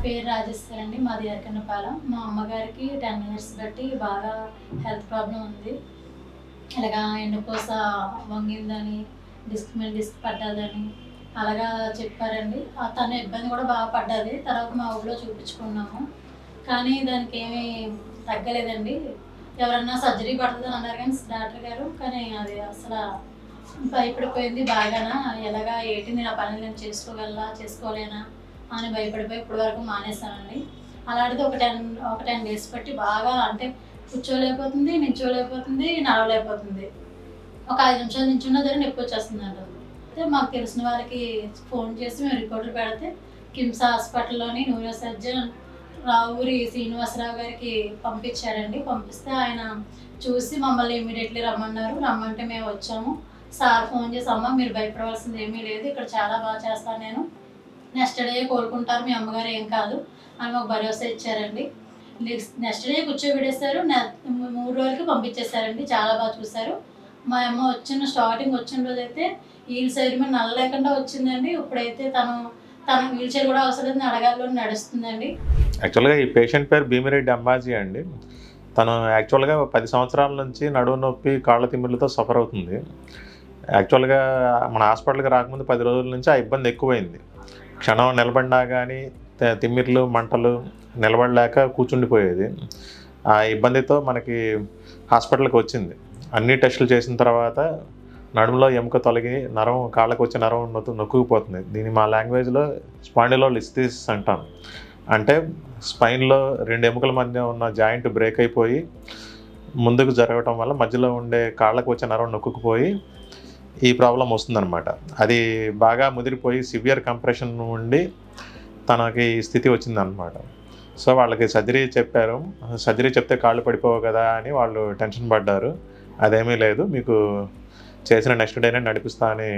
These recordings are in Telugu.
పేరు రాజేశ్వరి అండి. మాది ఎరకన్నపాలెం. మా అమ్మగారికి 10 ఇయర్స్ బట్టి బాగా హెల్త్ ప్రాబ్లమ్ ఉంది. ఇలాగా ఎన్నుపూస వంగిందని, డిస్క్ పడ్డదని అలాగా చెప్పారండి. తను ఇబ్బంది కూడా బాగా పడ్డది. తర్వాత మా ఊళ్ళో చూపించుకున్నాము. కానీ దానికి ఏమీ తగ్గలేదండి. ఎవరన్నా సర్జరీ పడుతుందని అన్నారు కానీ డాక్టర్ గారు, కానీ అది అసలు భయపడిపోయింది బాగానా. ఎలాగా ఏంటి, నేను ఆ పనులు నేను చేసుకోలేనా అని భయపడిపోయి ఇప్పటి వరకు మానేశానండి. అలాంటిది ఒక 10 డేస్ బట్టి బాగా అంటే కూర్చోలేకపోతుంది, నించోలేకపోతుంది, నడవలేకపోతుంది. ఒక 5 నిమిషాలు నించున్నా సరే నొప్పి వచ్చేస్తుందంట. అయితే మాకు తెలిసిన వాళ్ళకి ఫోన్ చేసి మేము రిపోర్టులు పెడితే కిమ్స్ హాస్పిటల్లోని న్యూరో సర్జన్ రావూరి శ్రీనివాసరావు గారికి పంపించారండి. పంపిస్తే ఆయన చూసి మమ్మల్ని ఇమీడియట్లీ రమ్మన్నారు. రమ్మంటే మేము వచ్చాము. సార్ ఫోన్ చేసి, అమ్మ మీరు భయపడవలసింది ఏమీ లేదు, ఇక్కడ చాలా బాగా చేస్తాను నేను, నెక్స్ట్ డే కోలుకుంటారు, మీ అమ్మగారు ఏం కాదు అని మాకు భరోసా ఇచ్చారండి. Next day కూర్చోబెట్టేశారు. 3 రోజులకి పంపించేశారండి. చాలా బాగా చూశారు. మా అమ్మ స్టార్టింగ్ వచ్చిన రోజు అయితే వీల్ చైర్ మీద నడలేకుండా వచ్చిందండి. ఇప్పుడైతే తన వీల్ చైర్ కూడా అవసరం లేదు, నడగాల్లో నడుస్తుందండి. యాక్చువల్గా ఈ పేషెంట్ పేరు భీమిరెడ్డి అంబాజీ అండి. తను యాక్చువల్గా 10 సంవత్సరాల నుంచి నడుము నొప్పి, కాళ్ళ తిమ్మిర్లతో సఫర్ అవుతుంది. యాక్చువల్గా మన హాస్పిటల్కి రాకముందు 10 రోజుల నుంచి ఆ ఇబ్బంది ఎక్కువైంది. క్షణం నిలబడినా కానీ తిమ్మిర్లు, మంటలు, నిలబడలేక కూర్చుండిపోయేది. ఆ ఇబ్బందితో మనకి హాస్పిటల్కి వచ్చింది. అన్ని టెస్టులు చేసిన తర్వాత నడుములో ఎముక తొలగి నరం, కాళ్ళకు వచ్చే నరం నొక్కుకుపోతుంది. దీన్ని మా లాంగ్వేజ్లో స్పాండిలోలిస్థెసిస్ అంటాం. అంటే స్పైన్లో 2 ఎముకల మధ్య ఉన్న జాయింట్ బ్రేక్ అయిపోయి ముందుకు జరగటం వల్ల మధ్యలో ఉండే కాళ్ళకు వచ్చే నరం నొక్కుకుపోయి ఈ ప్రాబ్లం వస్తుందన్నమాట. అది బాగా ముదిరిపోయి సివియర్ కంప్రెషన్ ఉండి తనకి ఈ స్థితి వచ్చిందనమాట. సో వాళ్ళకి సర్జరీ చెప్పారు. సర్జరీ చెప్తే కాళ్ళు పడిపోవు కదా అని వాళ్ళు టెన్షన్ పడ్డారు. అదేమీ లేదు, మీకు చేసిన నెక్స్ట్ డేనే నడిపిస్తా అని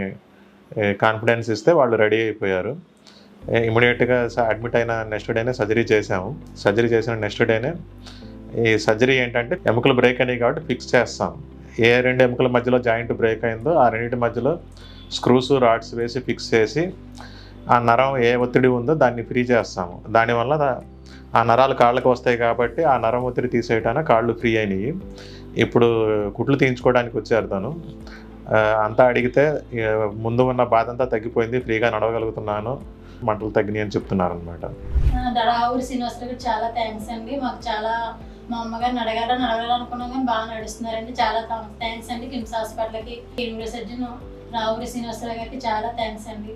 కాన్ఫిడెన్స్ ఇస్తే వాళ్ళు రెడీ అయిపోయారు. ఇమీడియట్గా అడ్మిట్ అయిన నెక్స్ట్ డేనే సర్జరీ చేసాము. సర్జరీ చేసిన నెక్స్ట్ డేనే ఈ సర్జరీ ఏంటంటే ఎముకలు బ్రేక్ అయినాయి కాబట్టి ఫిక్స్ చేస్తాం. ఏ 2 ఎముకల మధ్యలో జాయింట్ బ్రేక్ అయిందో ఆ రెండింటి మధ్యలో స్క్రూస్, రాడ్స్ వేసి ఫిక్స్ చేసి ఆ నరం ఏ ఒత్తిడి ఉందో దాన్ని ఫ్రీ చేస్తాము. దానివల్ల ఆ నరాలు కాళ్ళకు వస్తాయి కాబట్టి ఆ నరం ఒత్తిడి తీసేయటానికి కాళ్ళు ఫ్రీ అయినాయి. ఇప్పుడు కుట్లు తీయించుకోవడానికి వచ్చారు తను. అంతా అడిగితే ముందు ఉన్న బాధ అంతా తగ్గిపోయింది, ఫ్రీగా నడవగలుగుతున్నాను, మంటలు తగ్గినాయి అని చెప్తున్నారు అనమాట. రావూరి శ్రీనివాసరావు చాలా థ్యాంక్స్ అండి. మాకు చాలా మా అమ్మగారిని నడవాలనుకున్నాం కానీ బాగా నడుస్తున్నారండి. చాలా థ్యాంక్స్ అండి. కిమ్స్ హాస్పిటల్కి న్యూరో సర్జన్ రావూరి శ్రీనివాసరావు గారికి చాలా థ్యాంక్స్ అండి.